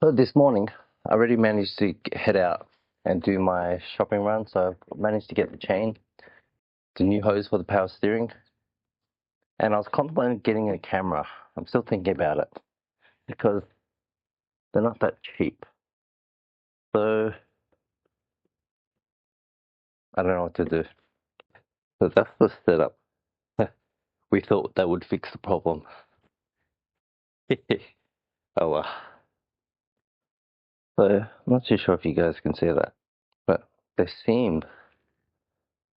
So this morning, I already managed to head out and do my shopping run. So I managed to get the chain, the new hose for the power steering, and I was contemplating getting a camera. I'm still thinking about it because they're not that cheap. So I don't know what to do. So that's the setup. We thought that would fix the problem. Oh well. So I'm not too sure if you guys can see that, but they seem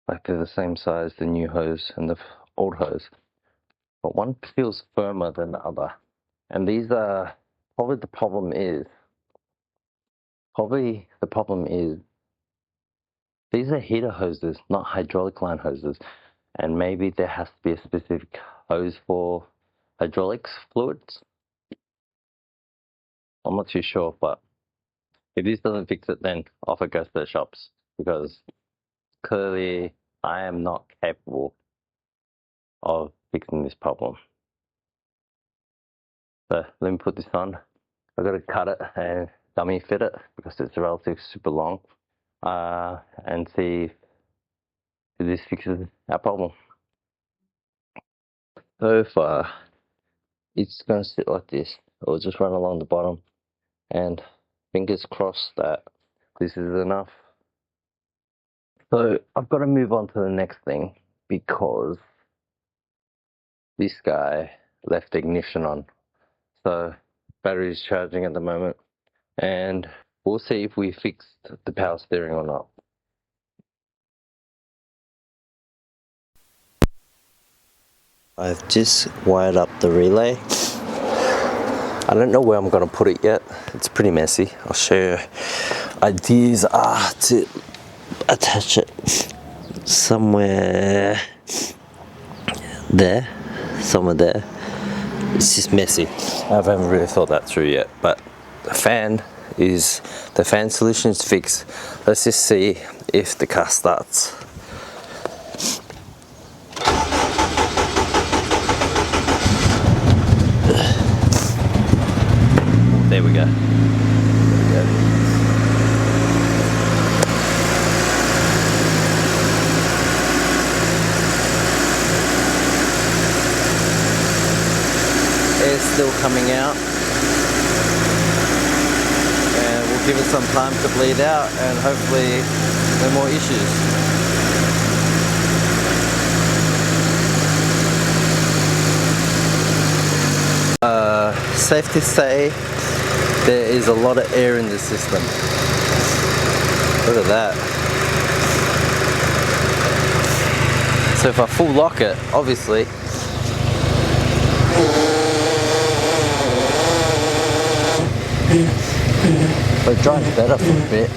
like they're the same size, the new hose and the old hose, but one feels firmer than the other. And these are probably the problem is these are heater hoses, not hydraulic line hoses. And maybe there has to be a specific hose for hydraulics fluids. I'm not too sure, but if this doesn't fix it, then off it goes to the shops because clearly I am not capable of fixing this problem. So let me put this on. I've got to cut it and dummy fit it because it's relatively super long, and see if this fixes our problem. So far, it's going to sit like this. It'll just run along the bottom, and fingers crossed that this is enough. So I've got to move on to the next thing because this guy left the ignition on. So battery's charging at the moment, and we'll see if we fixed the power steering or not. I've just wired up the relay. I don't know where I'm going to put it yet. It's pretty messy. I'll show you. Ideas are to attach it somewhere there. It's just messy. I haven't really thought that through yet. But the fan solution is fixed. Let's just see if the car starts. There we go. Air's still coming out, and we'll give it some time to bleed out, and hopefully no more issues. Safe to say there is a lot of air in the system. Look at that. So if I full lock it, obviously but it drives better for a bit.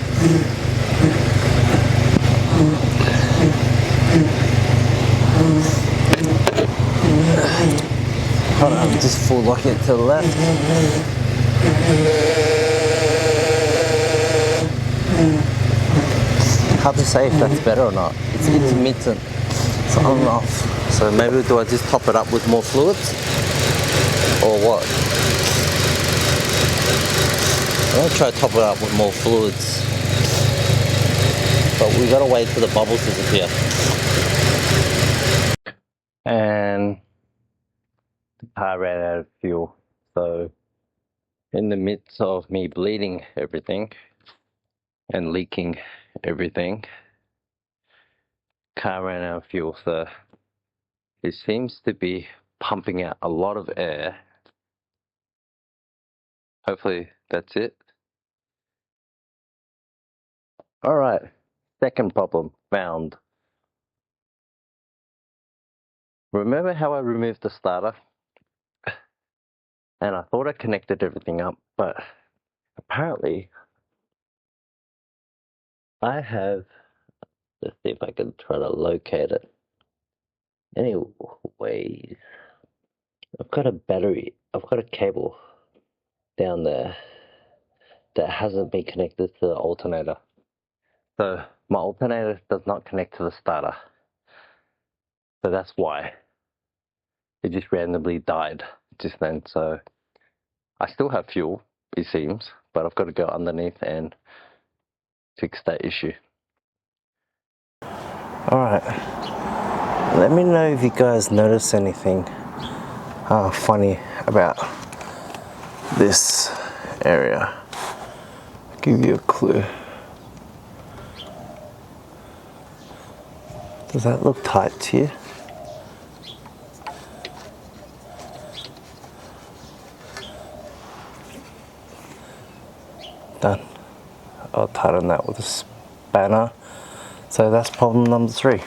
Hold on, just full lock it to the left. Hard to say if that's better or not. It's intermittent. It's on and off. So maybe do I just top it up with more fluids? Or what? I'm going to try to top it up with more fluids. But we got to wait for the bubbles to disappear. And the car ran out of fuel. So in the midst of me bleeding everything and leaking everything, car ran out of fuel. So it seems to be pumping out a lot of air. Hopefully that's it. All right, second problem found. Remember how I removed the starter? And I thought I connected everything up, but apparently I have, let's see if I can try to locate it. Anyways, I've got a cable down there that hasn't been connected to the alternator. So my alternator does not connect to the starter. So that's why it just randomly died just then. So I still have fuel, it seems, but I've got to go underneath and fix that issue. Alright, let me know if you guys notice anything funny about this area. I'll give you a clue. Does that look tight to you? Done. I'll tighten that with a spanner. So that's problem number 3.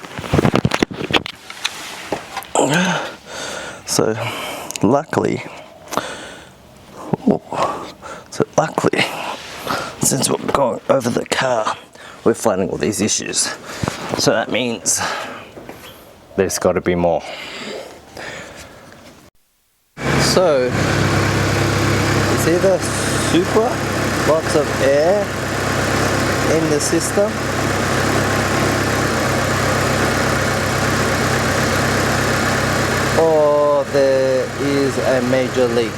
So luckily, since we're going over the car, we're finding all these issues. So that means there's got to be more. So it's either super, lots of air in the system, or there is a major leak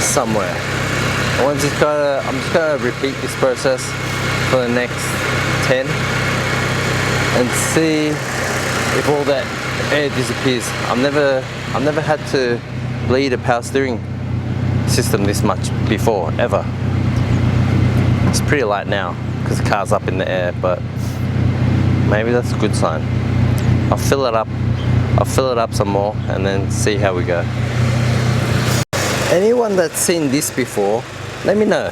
somewhere. I'm just gonna repeat this process for the next 10 and see if all that air disappears. I've never had to bleed a power steering system this much before, ever. It's pretty light now because the car's up in the air, but maybe that's a good sign. I'll fill it up some more and then see how we go. Anyone that's seen this before, let me know.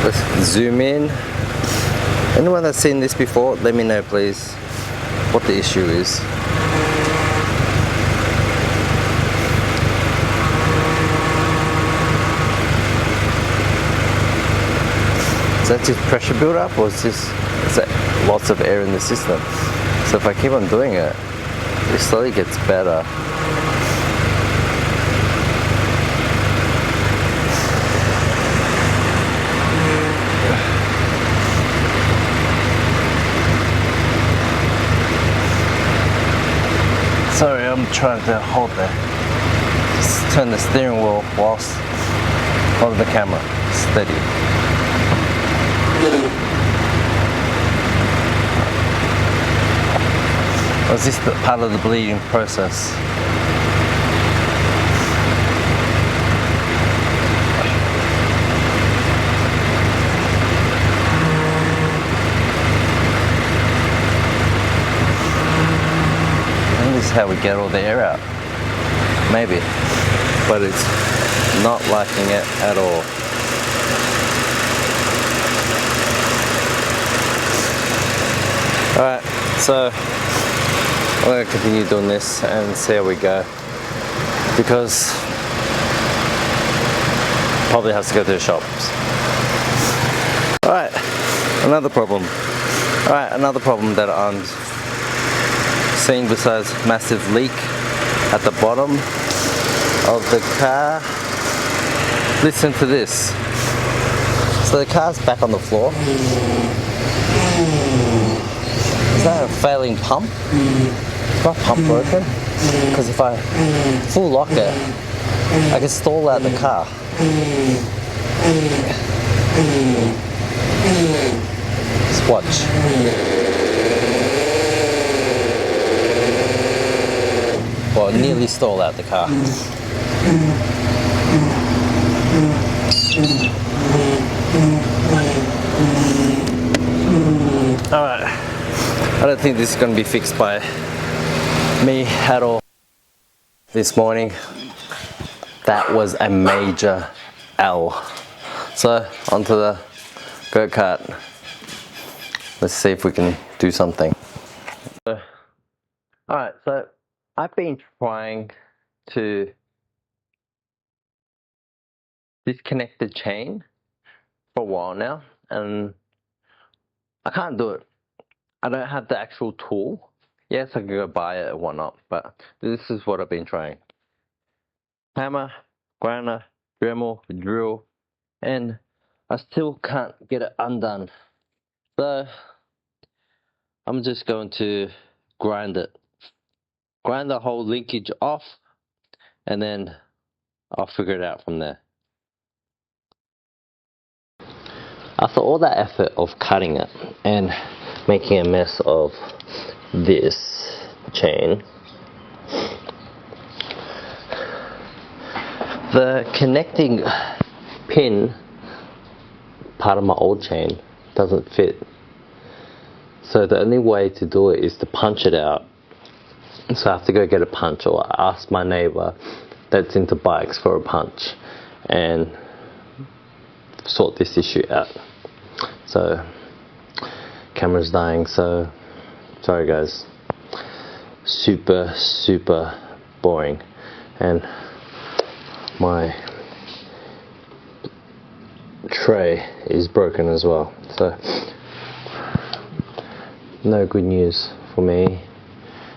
Let's zoom in. Anyone that's seen this before, let me know please what the issue is. Is that just pressure build up, or is that lots of air in the system? So if I keep on doing it, it slowly gets better. Sorry, I'm trying to hold just turn the steering wheel whilst holding the camera steady. Was this part of the bleeding process? And this is how we get all the air out. Maybe. But it's not liking it at all. Alright, so I'm going to continue doing this and see how we go, because probably has to go to the shops. Alright, another problem that I'm seeing besides massive leak at the bottom of the car. Listen to this. So the car's back on the floor. Is that a failing pump? Is my pump broken? Because if I full lock it, I can stall out the car. Just watch. Well, nearly stall out the car. Alright, I don't think this is going to be fixed by me at all. This morning, that was a major L. So, onto the go-kart. Let's see if we can do something. Alright, so I've been trying to disconnect the chain for a while now, and I can't do it. I don't have the actual tool. Yes, I can go buy it and whatnot, but this is what I've been trying. Hammer, grinder, Dremel, drill, and I still can't get it undone. So I'm just going to grind it. Grind the whole linkage off, and then I'll figure it out from there. After all that effort of cutting it and making a mess of this chain, the connecting pin part of my old chain doesn't fit. So the only way to do it is to punch it out. So I have to go get a punch, or ask my neighbor that's into bikes for a punch and sort this issue out. So camera's dying, so sorry guys. Super boring, and my tray is broken as well, so no good news for me,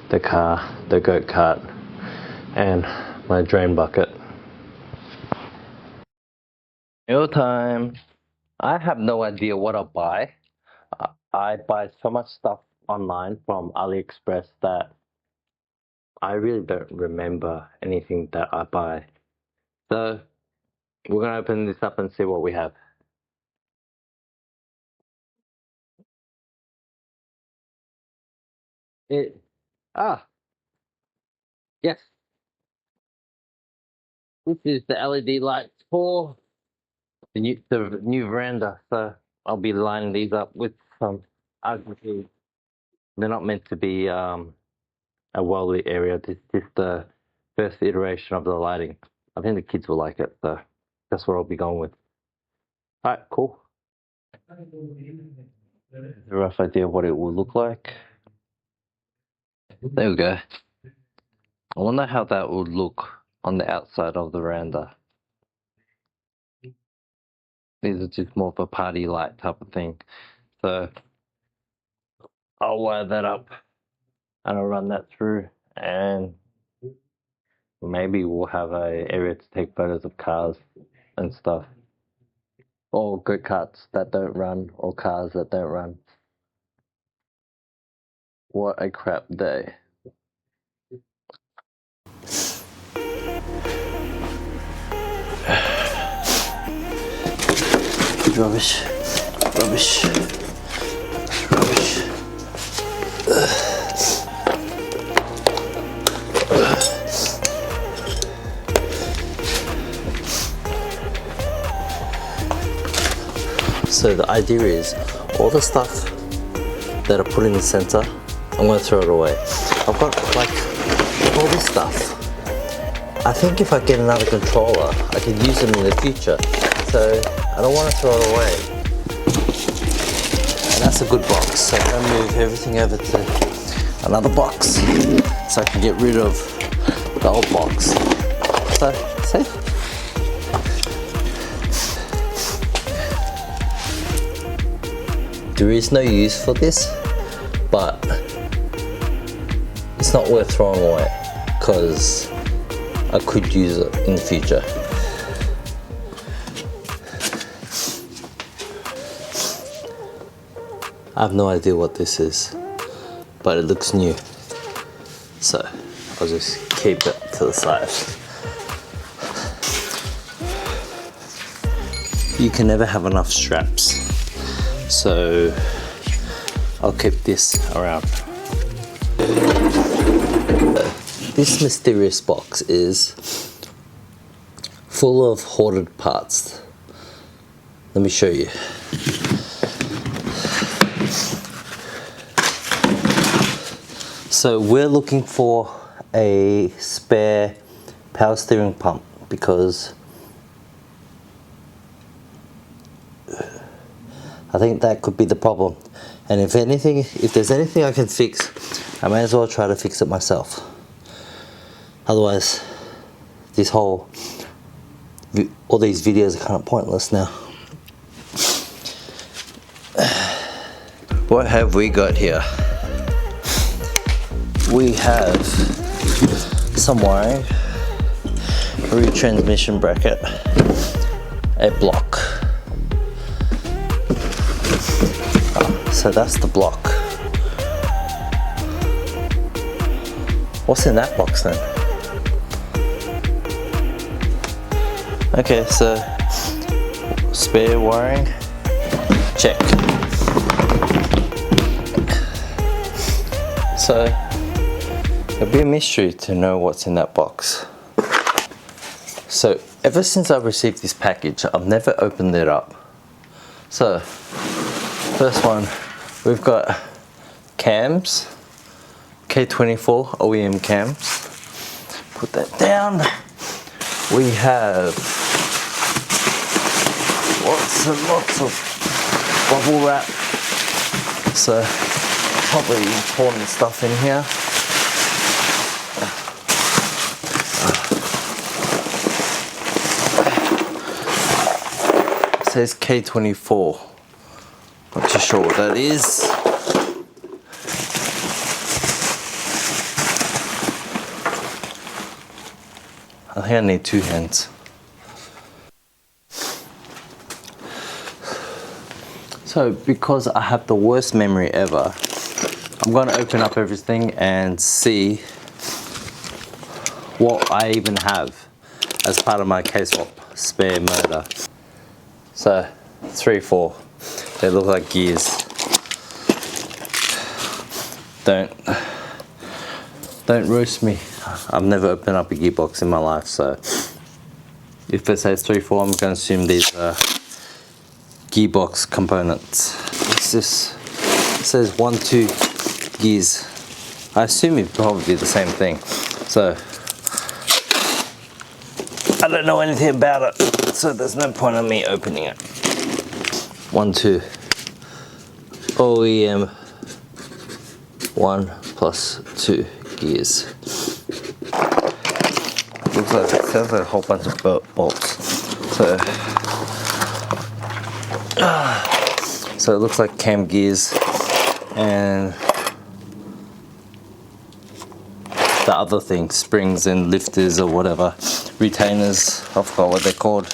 the car, the goat cart, and my drain bucket. Meal time. I have no idea what I'll buy. I buy so much stuff online from AliExpress that I really don't remember anything that I buy. So we're gonna open this up and see what we have. Yes, this is the LED lights for the new veranda. So I'll be lining these up with some ugly. They're not meant to be a well-lit area. This is just the first iteration of the lighting. I think the kids will like it, so that's what I'll be going with. Alright, cool. A rough idea of what it will look like. There we go. I wonder how that would look on the outside of the veranda. These are just more of a party light type of thing. So I'll wire that up and I'll run that through, and maybe we'll have a area to take photos of cars and stuff. Or go-karts that don't run, or cars that don't run. What a crap day. Rubbish. So the idea is, all the stuff that I put in the center, I'm going to throw it away. I've got like all this stuff. I think if I get another controller, I can use them in the future. So I don't want to throw it away. And that's a good box. So I'm going to move everything over to another box so I can get rid of the old box. So, see? There is no use for this, but it's not worth throwing away because I could use it in the future. I have no idea what this is, but it looks new, so I'll just keep it to the side. You can never have enough straps, so I'll keep this around. This mysterious box is full of hoarded parts. Let me show you. So we're looking for a spare power steering pump because I think that could be the problem. And if there's anything I can fix, I may as well try to fix it myself. Otherwise, all these videos are kind of pointless now. What have we got here? We have some wiring, a retransmission bracket, a block. So that's the block. What's in that box then? Okay, so spare wiring, check. So it'll be a mystery to know what's in that box. So ever since I received this package, I've never opened it up. So first one, we've got cams, K24 OEM cams. Put that down. We have lots and lots of bubble wrap. So probably important stuff in here. It says K24. Not too sure what that is. I think I need two hands. So because I have the worst memory ever, I'm going to open up everything and see what I even have as part of my K-Swap spare motor. So 3, 4, they look like gears. Don't roast me. I've never opened up a gearbox in my life, so if it says 3, 4, I'm going to assume these are gearbox components. What's this? It says 1, 2 gears. I assume it'd probably be the same thing. So I don't know anything about it, so there's no point in me opening it. 1, 2 OEM 1 plus 2 gears. Looks like it sounds like a whole bunch of bolts. So it looks like cam gears and the other thing, springs and lifters or whatever, retainers, I forgot what they're called,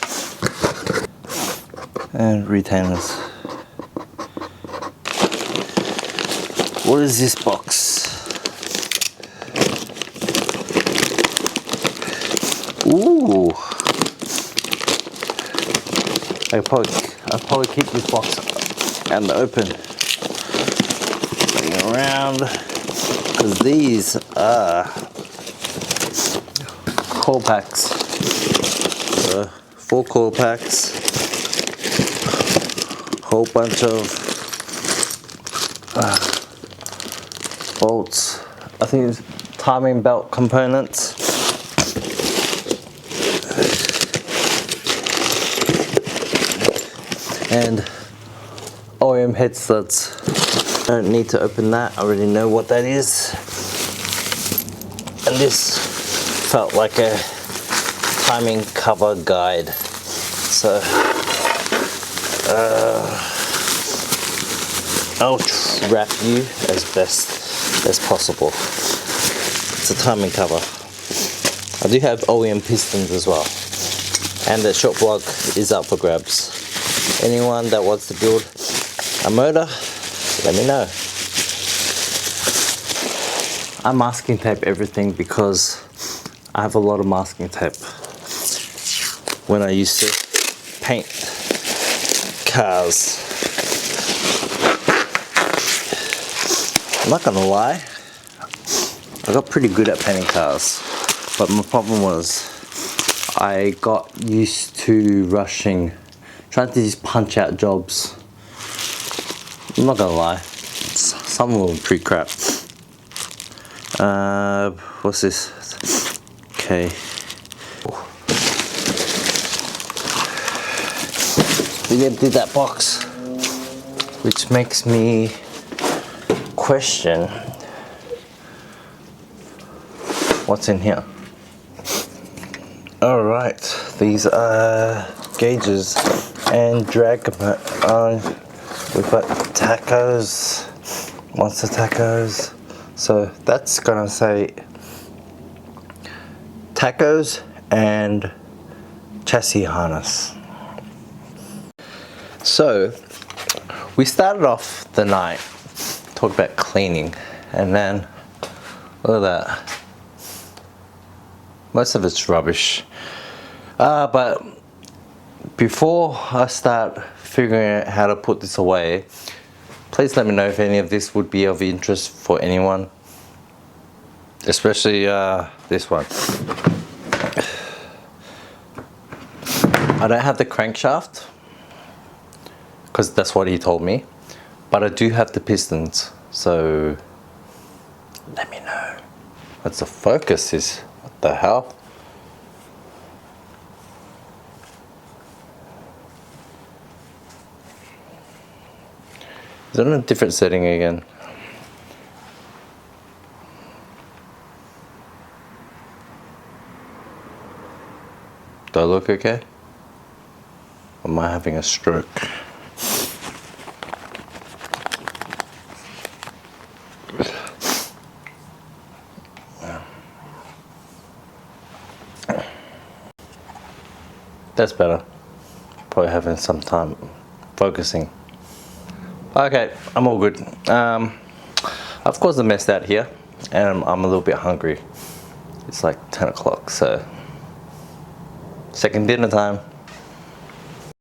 and retainers. What is this box? Ooh! I'll probably keep this box out and open, bring it around, because these are coil packs. So 4 coil packs, whole bunch of bolts. I think it's timing belt components. And OEM head studs. Don't need to open that, I already know what that is. And this felt like a timing cover guide. So I'll wrap you as best as possible. It's a timing cover. I do have OEM pistons as well. And the short block is up for grabs. Anyone that wants to build a motor, let me know. I masking tape everything because I have a lot of masking tape. When I used to paint cars. I'm not gonna lie, I got pretty good at painting cars, but my problem was I got used to rushing, trying to just punch out jobs. I'm not gonna lie, some of them were pretty crap. What's this? Okay. We emptied that box, which makes me question what's in here. All right, these are gauges and drag. We've got tacos, monster tacos. So that's gonna say tacos and chassis harness. So we started off the night talking about cleaning, and then look at that. Most of it's rubbish. But before I start figuring out how to put this away, please let me know if any of this would be of interest for anyone, especially this one. I don't have the crankshaft because that's what he told me, but I do have the pistons, so let me know. What's the focus is? What the hell? Is it in a different setting again? Do I look okay? Or am I having a stroke? That's better. Probably having some time focusing. Okay, I'm all good. Of course I messed out here, and I'm a little bit hungry. It's like 10 o'clock, so second dinner time.